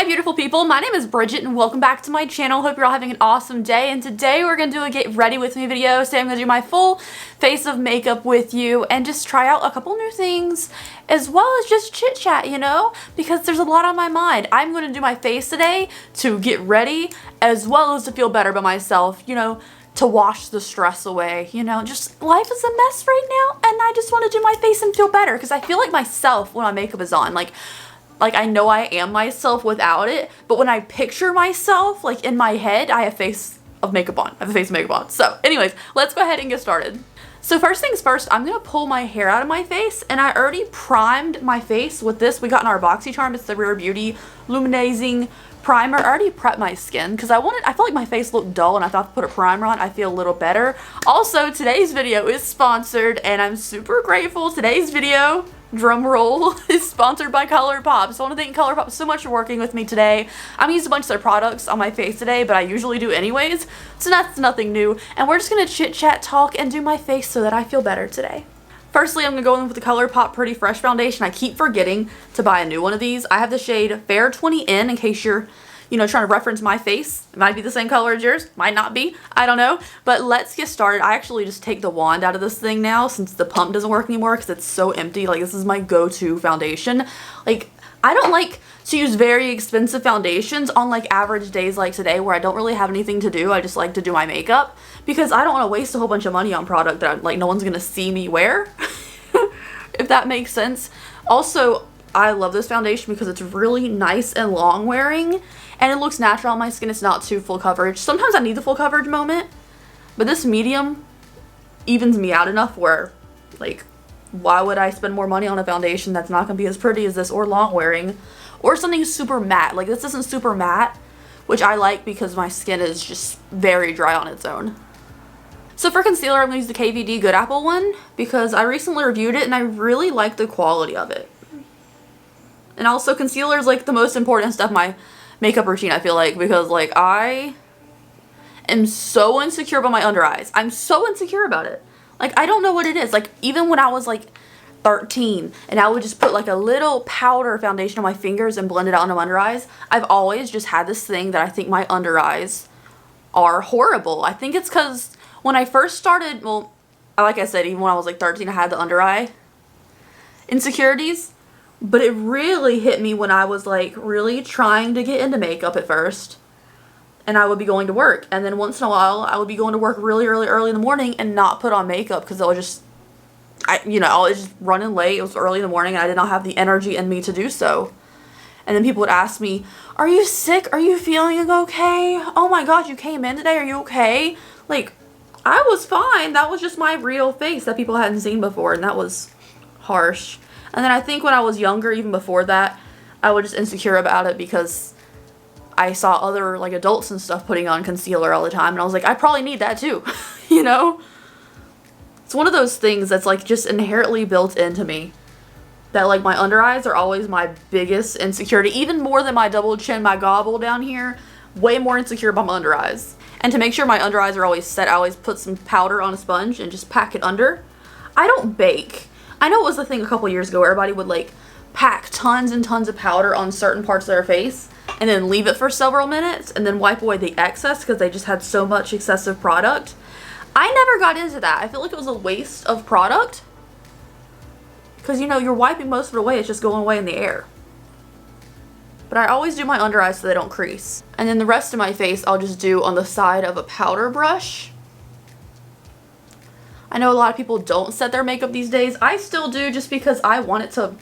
Hi beautiful people, my name is Bridget and welcome back to my channel. Hope you're all having an awesome day, and today we're going to do a get ready with me video. Today I'm going to do my full face of makeup with you and just try out a couple new things as well as just chit chat, you know, because there's a lot on my mind. I'm going to do my face today to get ready as well as to feel better about myself, you know, to wash the stress away, you know, just life is a mess right now and I just want to do my face and feel better because I feel like myself when my makeup is on. Like I know I am myself without it, but when I picture myself, like in my head, I have face of makeup on. I have a face of makeup on. So anyways, let's go ahead and get started. So first things first, I'm going to pull my hair out of my face, and I already primed my face with this. We got in our BoxyCharm. It's the Rare Beauty Luminizing Primer. I already prepped my skin because I felt like my face looked dull, and I thought to put a primer on, I feel a little better. Also, today's video is sponsored, and I'm super grateful. Today's video, drum roll, is sponsored by Colourpop. So I want to thank Colourpop so much for working with me today. I'm going to use a bunch of their products on my face today, but I usually do anyways, so that's nothing new. And we're just going to chit chat, talk, and do my face so that I feel better today. Firstly, I'm going to go in with the Colourpop Pretty Fresh Foundation. I keep forgetting to buy a new one of these. I have the shade Fair 20 in case you're, you know, trying to reference my face. It might be the same color as yours, might not be, I don't know. But let's get started. I actually just take the wand out of this thing now since the pump doesn't work anymore because it's so empty. Like, this is my go-to foundation. Like, I don't like to use very expensive foundations on like average days like today where I don't really have anything to do. I just like to do my makeup because I don't want to waste a whole bunch of money on product that like no one's gonna see me wear, if that makes sense. Also, I love this foundation because it's really nice and long wearing and it looks natural on my skin. It's not too full coverage. Sometimes I need the full coverage moment, but this medium evens me out enough where, like, why would I spend more money on a foundation that's not going to be as pretty as this or long wearing or something super matte? Like, this isn't super matte, which I like because my skin is just very dry on its own. So for concealer, I'm going to use the KVD Good Apple one because I recently reviewed it and I really like the quality of it. And also, concealer is like the most important stuff in my makeup routine, I feel like, because like I am so insecure about my under eyes. I'm so insecure about it. Like, I don't know what it is. Like, even when I was like 13 and I would just put like a little powder foundation on my fingers and blend it out into my under eyes, I've always just had this thing that I think my under eyes are horrible. I think it's because when I first started, well, like I said, even when I was like 13, I had the under eye insecurities. But it really hit me when I was like really trying to get into makeup at first. And I would be going to work. And then once in a while, I would be going to work really early in the morning and not put on makeup because I was just, I was just running late. It was early in the morning and I did not have the energy in me to do so. And then people would ask me, are you sick? Are you feeling okay? Oh my gosh, you came in today. Are you okay? Like, I was fine. That was just my real face that people hadn't seen before. And that was harsh. And then I think when I was younger, even before that, I was just insecure about it because I saw other like adults and stuff putting on concealer all the time. And I was like, I probably need that too, you know? It's one of those things that's like just inherently built into me. That like my under eyes are always my biggest insecurity. Even more than my double chin, my gobble down here. Way more insecure about my under eyes. And to make sure my under eyes are always set, I always put some powder on a sponge and just pack it under. I don't bake. I know it was the thing a couple years ago where everybody would like pack tons and tons of powder on certain parts of their face and then leave it for several minutes and then wipe away the excess because they just had so much excessive product. I never got into that. I feel like it was a waste of product because, you know, you're wiping most of it away. It's just going away in the air. But I always do my under eyes so they don't crease. And then the rest of my face I'll just do on the side of a powder brush. I know a lot of people don't set their makeup these days. I still do just because I want it to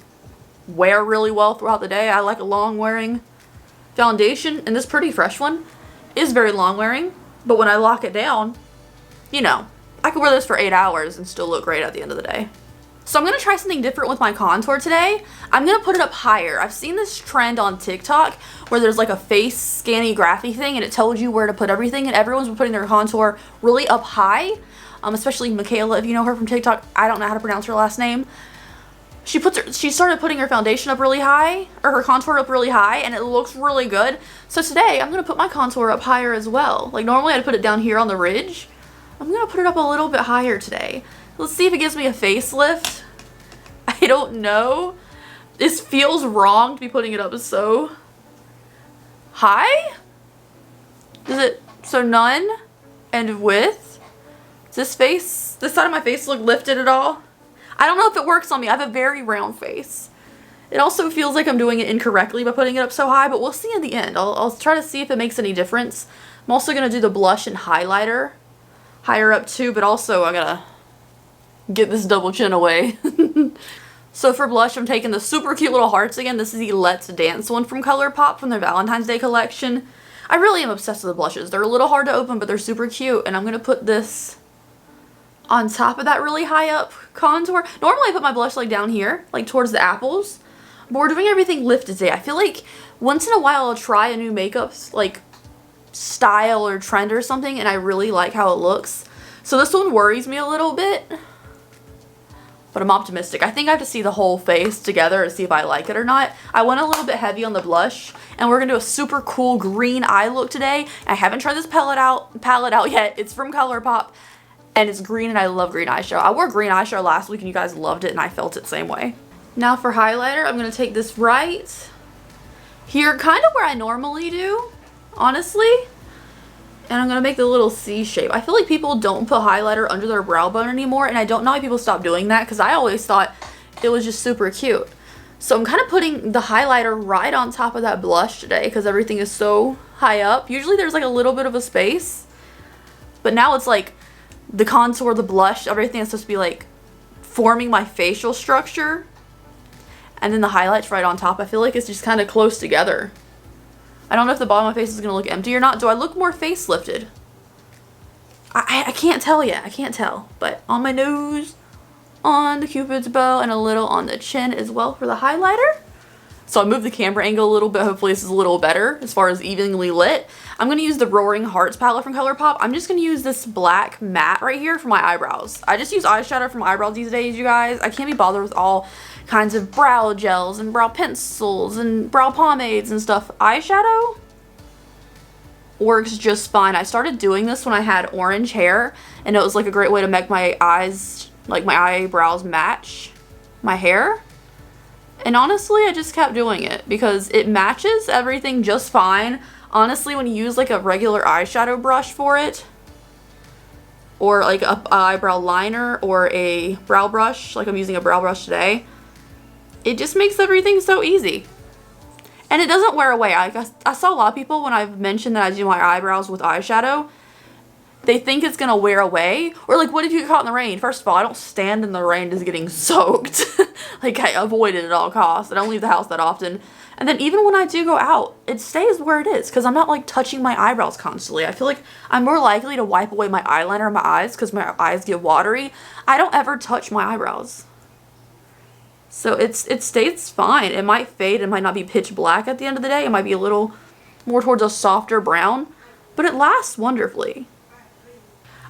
wear really well throughout the day. I like a long wearing foundation, and this Pretty Fresh one is very long wearing, but when I lock it down, you know, I could wear this for 8 hours and still look great at the end of the day. So I'm going to try something different with my contour today. I'm going to put it up higher. I've seen this trend on TikTok where there's like a face scanny graphy thing and it tells you where to put everything, and everyone's been putting their contour really up high. Especially Michaela, if you know her from TikTok. I don't know how to pronounce her last name. She started putting her foundation up really high, or her contour up really high, and it looks really good. So today, I'm going to put my contour up higher as well. Like, normally I'd put it down here on the ridge. I'm going to put it up a little bit higher today. Let's see if it gives me a facelift. I don't know. This feels wrong to be putting it up so high? Is it, so none? And width? Does this side of my face look lifted at all? I don't know if it works on me. I have a very round face. It also feels like I'm doing it incorrectly by putting it up so high, but we'll see in the end. I'll try to see if it makes any difference. I'm also going to do the blush and highlighter higher up too, but also I gotta get this double chin away. So for blush, I'm taking the super cute little hearts again. This is the Let's Dance one from Colourpop from their Valentine's Day collection. I really am obsessed with the blushes. They're a little hard to open, but they're super cute. And I'm going to put this on top of that really high up contour. Normally I put my blush like down here, like towards the apples. But we're doing everything lifted today. I feel like once in a while I'll try a new makeup like style or trend or something, and I really like how it looks. So this one worries me a little bit, but I'm optimistic. I think I have to see the whole face together to see if I like it or not. I went a little bit heavy on the blush, and we're gonna do a super cool green eye look today. I haven't tried this palette out yet. It's from Colourpop, and it's green, and I love green eyeshadow. I wore green eyeshadow last week, and you guys loved it, and I felt it the same way. Now for highlighter, I'm gonna take this right here, kind of where I normally do, honestly. And I'm going to make the little C shape. I feel like people don't put highlighter under their brow bone anymore, and I don't know why people stopped doing that, because I always thought it was just super cute. So I'm kind of putting the highlighter right on top of that blush today, because everything is so high up. Usually there's like a little bit of a space, but now it's like the contour, the blush, everything is supposed to be like forming my facial structure, and then the highlights right on top. I feel like it's just kind of close together. I don't know if the bottom of my face is going to look empty or not. Do I look more facelifted? I can't tell yet. I can't tell. But on my nose, on the cupid's bow, and a little on the chin as well for the highlighter. So I moved the camera angle a little bit. Hopefully this is a little better as far as evenly lit. I'm going to use the Roaring Hearts palette from Colourpop. I'm just going to use this black matte right here for my eyebrows. I just use eyeshadow for my eyebrows these days, you guys. I can't be bothered with all kinds of brow gels and brow pencils and brow pomades and stuff. Eyeshadow works just fine. I started doing this when I had orange hair, and it was like a great way to make my eyes, like my eyebrows, match my hair. And honestly, I just kept doing it because it matches everything just fine. Honestly, when you use like a regular eyeshadow brush for it, or like a eyebrow liner or a brow brush, like I'm using a brow brush today, it just makes everything so easy. And it doesn't wear away. I saw a lot of people when I've mentioned that I do my eyebrows with eyeshadow, they think it's gonna wear away. Or like, what if you get caught in the rain? First of all, I don't stand in the rain just getting soaked. Like, I avoid it at all costs. I don't leave the house that often. And then even when I do go out, it stays where it is because I'm not like touching my eyebrows constantly. I feel like I'm more likely to wipe away my eyeliner in my eyes because my eyes get watery. I don't ever touch my eyebrows. So it stays fine. It might fade. It might not be pitch black at the end of the day. It might be a little more towards a softer brown, but it lasts wonderfully.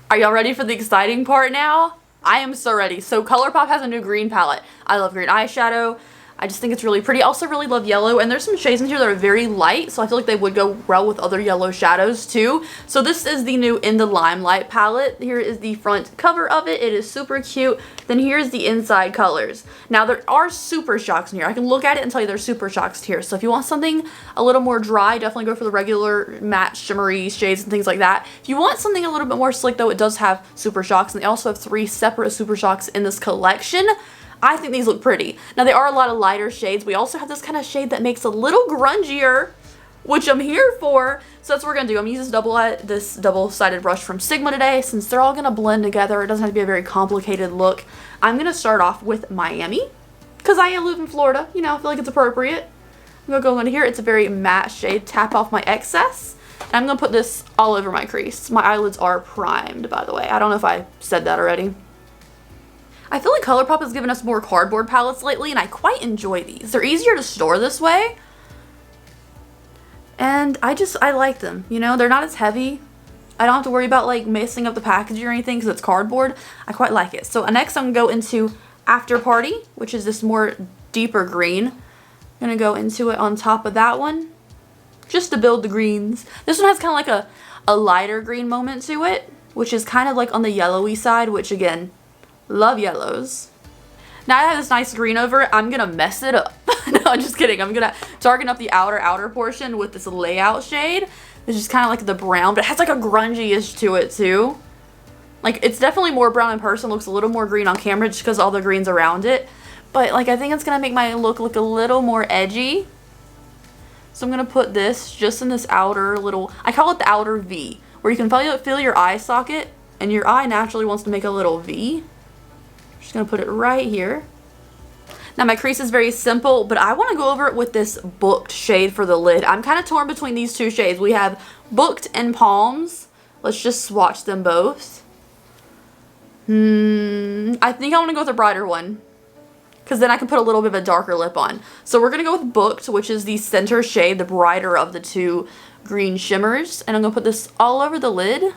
Are y'all ready for the exciting part now? I am so ready. So Colourpop has a new green palette. I love green eyeshadow. I just think it's really pretty. I also really love yellow, and there's some shades in here that are very light, so I feel like they would go well with other yellow shadows too. So this is the new In the Limelight palette. Here is the front cover of it. It is super cute. Then here's the inside colors. Now there are super shocks in here. I can look at it and tell you there's super shocks here. So if you want something a little more dry, definitely go for the regular matte shimmery shades and things like that. If you want something a little bit more slick though, it does have super shocks, and they also have 3 separate super shocks in this collection. I think these look pretty. Now they are a lot of lighter shades. We also have this kind of shade that makes a little grungier, which I'm here for. So that's what we're gonna do. I'm gonna use this double-sided brush from Sigma today. Since they're all gonna blend together, it doesn't have to be a very complicated look. I'm gonna start off with Miami, because I live in Florida. You know, I feel like it's appropriate. I'm gonna go into here. It's a very matte shade. Tap off my excess. And I'm gonna put this all over my crease. My eyelids are primed, by the way. I don't know if I said that already. I feel like Colourpop has given us more cardboard palettes lately, and I quite enjoy these. They're easier to store this way, and I like them. You know, they're not as heavy. I don't have to worry about like messing up the packaging or anything because it's cardboard. I quite like it. So next I'm gonna go into After Party, which is this more deeper green. I'm gonna go into it on top of that one, just to build the greens. This one has kind of like a lighter green moment to it, which is kind of like on the yellowy side, which again, love yellows. Now I have this nice green over it. I'm gonna mess it up. No, I'm just kidding. I'm gonna darken up the outer portion with this layout shade. It's just kind of like the brown, but it has like a grungy-ish to it too. Like, it's definitely more brown in person. Looks a little more green on camera just because all the greens around it. But like, I think it's gonna make my look a little more edgy. So I'm gonna put this just in this outer little, I call it the outer V, where you can feel your eye socket, and your eye naturally wants to make a little V. Just gonna put it right here. Now my crease is very simple, but I want to go over it with this Booked shade for the lid. I'm kind of torn between these two shades. We have Booked and Palms. Let's just swatch them both. I think I want to go with a brighter one, because then I can put a little bit of a darker lip on. So we're gonna go with Booked, which is the center shade, the brighter of the two green shimmers. And I'm gonna put this all over the lid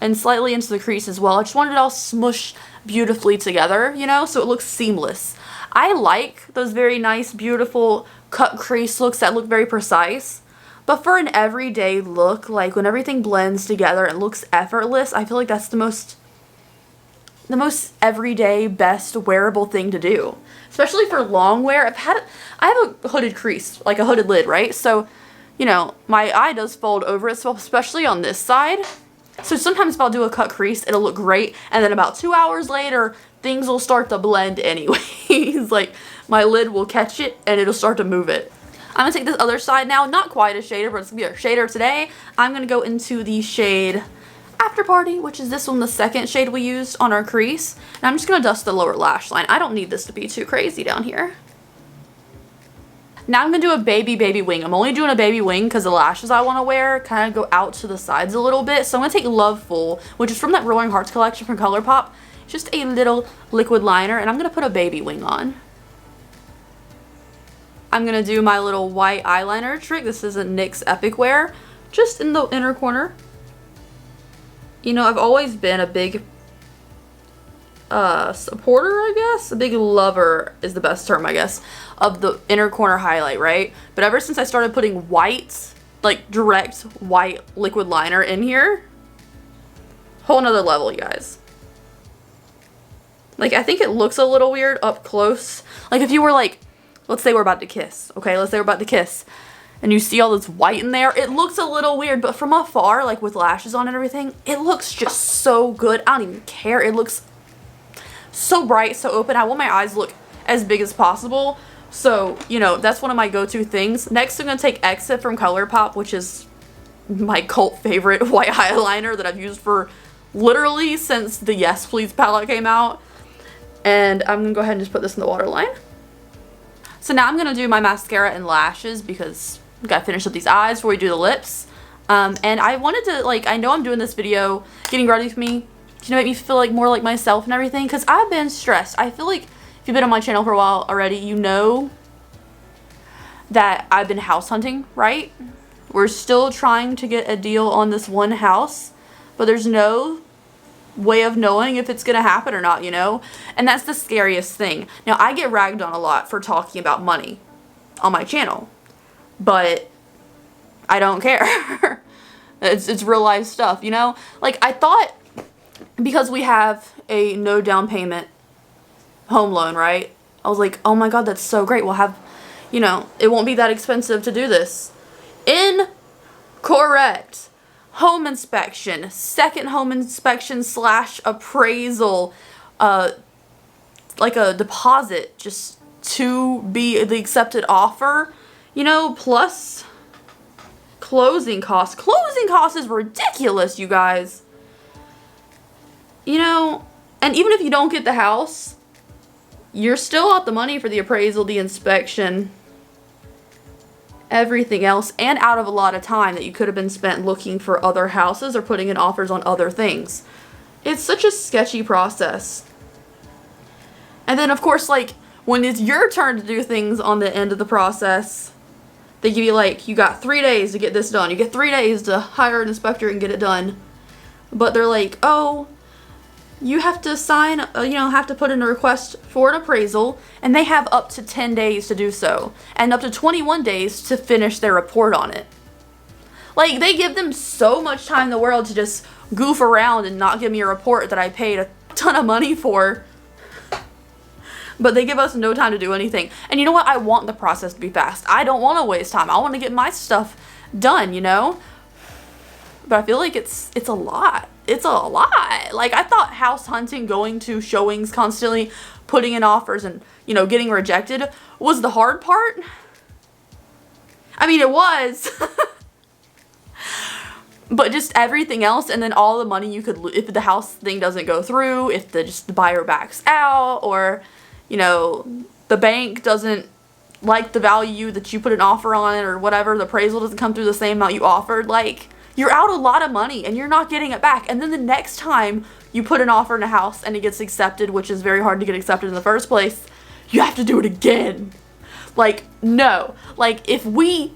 and slightly into the crease as well. I just wanted it all smushed beautifully together, you know, so it looks seamless. I like those very nice, beautiful cut crease looks that look very precise. But for an everyday look, like when everything blends together and looks effortless, I feel like that's the most everyday, best wearable thing to do. Especially for long wear. I have a hooded crease, like a hooded lid, right? So, you know, my eye does fold over itself, especially on this side. So sometimes if I'll do a cut crease, it'll look great, and then about 2 hours later, things will start to blend anyways. Like, my lid will catch it, and it'll start to move it. I'm going to take this other side now, not quite a shader, but it's going to be a shader today. I'm going to go into the shade After Party, which is this one, the second shade we used on our crease. And I'm just going to dust the lower lash line. I don't need this to be too crazy down here. Now I'm going to do a baby wing. I'm only doing a baby wing because the lashes I want to wear kind of go out to the sides a little bit. So I'm going to take Loveful, which is from that Rolling Hearts collection from Colourpop. Just a little liquid liner, and I'm going to put a baby wing on. I'm going to do my little white eyeliner trick. This is a NYX Epic Wear, just in the inner corner. You know, I've always been a big supporter, I guess. A big lover is the best term, I guess, of the inner corner highlight, right? But ever since I started putting white, like direct white liquid liner in here, whole nother level, you guys. Like, I think it looks a little weird up close. Like, if you were like, let's say we're about to kiss, okay? Let's say we're about to kiss, and you see all this white in there. It looks a little weird, but from afar, like with lashes on and everything, it looks just so good. I don't even care. It looks so bright, so open. I want my eyes to look as big as possible. So, you know, that's one of my go-to things. Next, I'm going to take Exit from Colourpop, which is my cult favorite white eyeliner that I've used for literally since the Yes Please palette came out. And I'm going to go ahead and just put this in the waterline. So now I'm going to do my mascara and lashes because we got to finish up these eyes before we do the lips. And I wanted to, like, I know I'm doing this video, getting ready with me, to make me feel like more like myself and everything, because I've been stressed. I feel like if you've been on my channel for a while already, you know that I've been house hunting, right? We're still trying to get a deal on this one house, but there's no way of knowing if it's gonna happen or not, you know? And that's the scariest thing. Now, I get ragged on a lot for talking about money on my channel, but I don't care. It's real life stuff, you know? Like, I thought because we have a no down payment home loan, right? I was like, oh my god, that's so great. We'll have, you know, it won't be that expensive to do this. Incorrect. Home inspection, second home inspection / appraisal, like a deposit just to be the accepted offer, you know, plus closing costs. Closing costs is ridiculous, you guys. You know, and even if you don't get the house, you're still out the money for the appraisal, the inspection, everything else, and out of a lot of time that you could have been spent looking for other houses or putting in offers on other things. It's such a sketchy process. And then, of course, like, when it's your turn to do things on the end of the process, they give you, like, you got 3 days to get this done. You get 3 days to hire an inspector and get it done. But they're like, oh, you have to sign, you know, have to put in a request for an appraisal, and they have up to 10 days to do so, and up to 21 days to finish their report on it. Like, they give them so much time in the world to just goof around and not give me a report that I paid a ton of money for. But they give us no time to do anything. And you know what? I want the process to be fast. I don't want to waste time. I want to get my stuff done, you know? But I feel like it's a lot. It's a lot. Like, I thought house hunting, going to showings constantly, putting in offers and, you know, getting rejected was the hard part. I mean, it was. But just everything else, and then all the money you could, if the house thing doesn't go through, if the buyer backs out, or, you know, the bank doesn't like the value that you put an offer on it, or whatever, the appraisal doesn't come through the same amount you offered, like, you're out a lot of money and you're not getting it back. And then the next time you put an offer in a house and it gets accepted, which is very hard to get accepted in the first place, you have to do it again. Like, no. Like, if we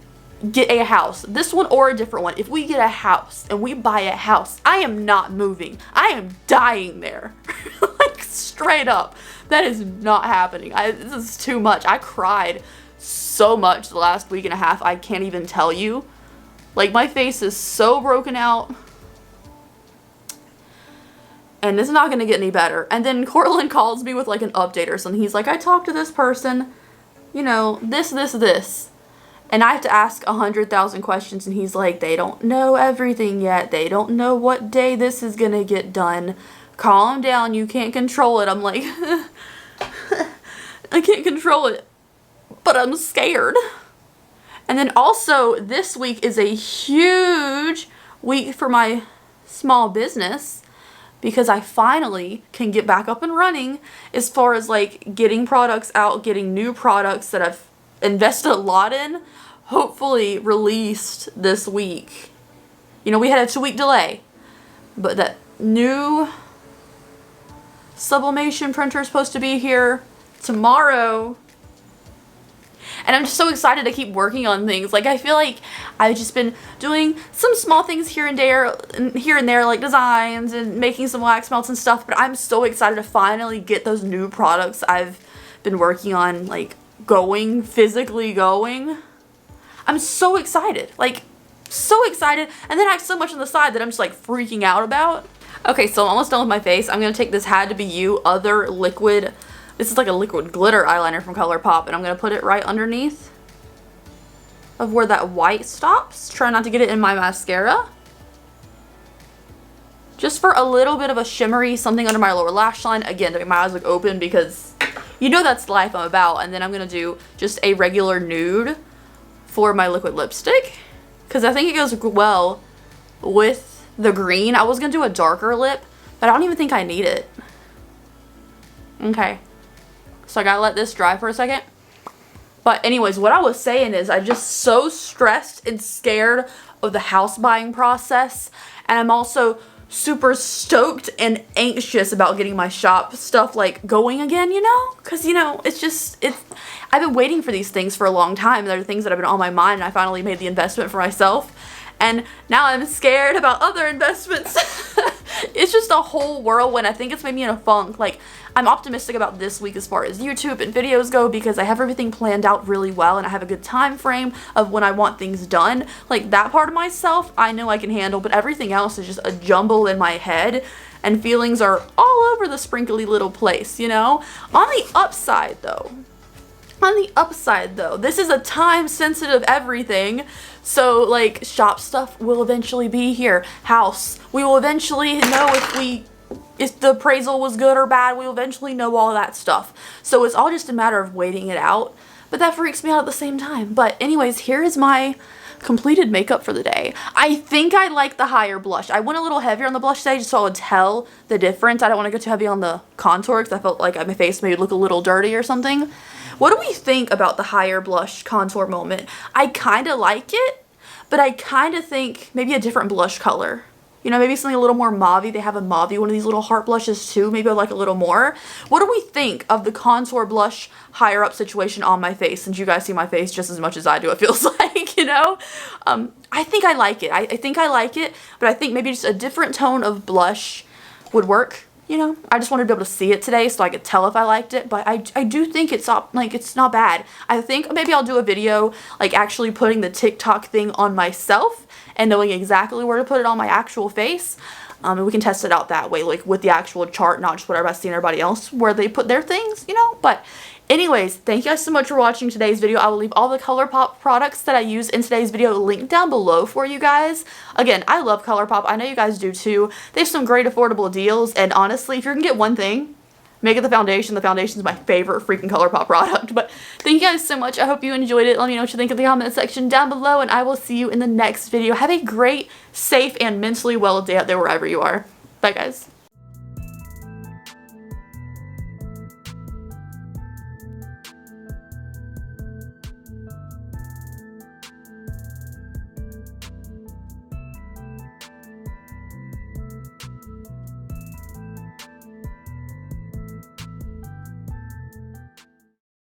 get a house, this one or a different one, if we get a house and we buy a house, I am not moving. I am dying there. Like, straight up. That is not happening. This is too much. I cried so much the last week and a half, I can't even tell you. Like, my face is so broken out. And it's not going to get any better. And then Cortland calls me with, like, an update or something. He's like, I talked to this person, you know, this. And I have to ask 100,000 questions. And he's like, they don't know everything yet. They don't know what day this is going to get done. Calm down. You can't control it. I'm like, I can't control it. But I'm scared. And then also, this week is a huge week for my small business because I finally can get back up and running as far as, like, getting products out, getting new products that I've invested a lot in, hopefully released this week. You know, we had a 2-week delay, but that new sublimation printer is supposed to be here tomorrow. And I'm just so excited to keep working on things. Like, I feel like I've just been doing some small things here and there, like designs and making some wax melts and stuff. But I'm so excited to finally get those new products I've been working on, like, physically going. I'm so excited. Like, so excited. And then I have so much on the side that I'm just, like, freaking out about. Okay, so I'm almost done with my face. I'm going to take this Had to Be You other liquid. This is like a liquid glitter eyeliner from Colourpop, and I'm going to put it right underneath of where that white stops. Try not to get it in my mascara. Just for a little bit of a shimmery something under my lower lash line. Again, to make my eyes look open because you know that's the life I'm about. And then I'm going to do just a regular nude for my liquid lipstick because I think it goes well with the green. I was going to do a darker lip, but I don't even think I need it. Okay. So I gotta let this dry for a second. But anyways, what I was saying is I'm just so stressed and scared of the house buying process. And I'm also super stoked and anxious about getting my shop stuff, like, going again, you know? Because, you know, I've been waiting for these things for a long time. They're things that have been on my mind, and I finally made the investment for myself. And now I'm scared about other investments. It's just a whole whirlwind. I think it's made me in a funk. Like, I'm optimistic about this week as far as YouTube and videos go because I have everything planned out really well and I have a good time frame of when I want things done. Like, that part of myself, I know I can handle, but everything else is just a jumble in my head and feelings are all over the sprinkly little place, you know? On the upside, though, this is a time-sensitive everything. So, like, shop stuff will eventually be here. House, we will eventually know if the appraisal was good or bad. We will eventually know all that stuff. So it's all just a matter of waiting it out. But that freaks me out at the same time. But anyways, here is my completed makeup for the day. I think I like the higher blush. I went a little heavier on the blush today just so I would tell the difference. I don't want to go too heavy on the contour because I felt like my face made it look a little dirty or something. What do we think about the higher blush contour moment? I kind of like it, but I kind of think maybe a different blush color. You know, maybe something a little more mauve-y. They have a mauve-y, one of these little heart blushes too. Maybe I like a little more. What do we think of the contour blush higher up situation on my face? Since you guys see my face just as much as I do, it feels like, you know? I think I like it. I think I like it, but I think maybe just a different tone of blush would work. You know, I just wanted to be able to see it today so I could tell if I liked it, but I do think it's not bad. I think maybe I'll do a video like actually putting the TikTok thing on myself and knowing exactly where to put it on my actual face. And we can test it out that way, like with the actual chart, not just whatever I've seen everybody else where they put their things, you know. But anyways, thank you guys so much for watching today's video. I will leave all the Colourpop products that I use in today's video linked down below for you guys. Again, I love Colourpop. I know you guys do too. They have some great affordable deals, and honestly, if you're gonna get one thing, make it the foundation. The foundation is my favorite freaking Colourpop product. But thank you guys so much. I hope you enjoyed it. Let me know what you think in the comment section down below, and I will see you in the next video. Have a great, safe, and mentally well day out there wherever you are. Bye, guys.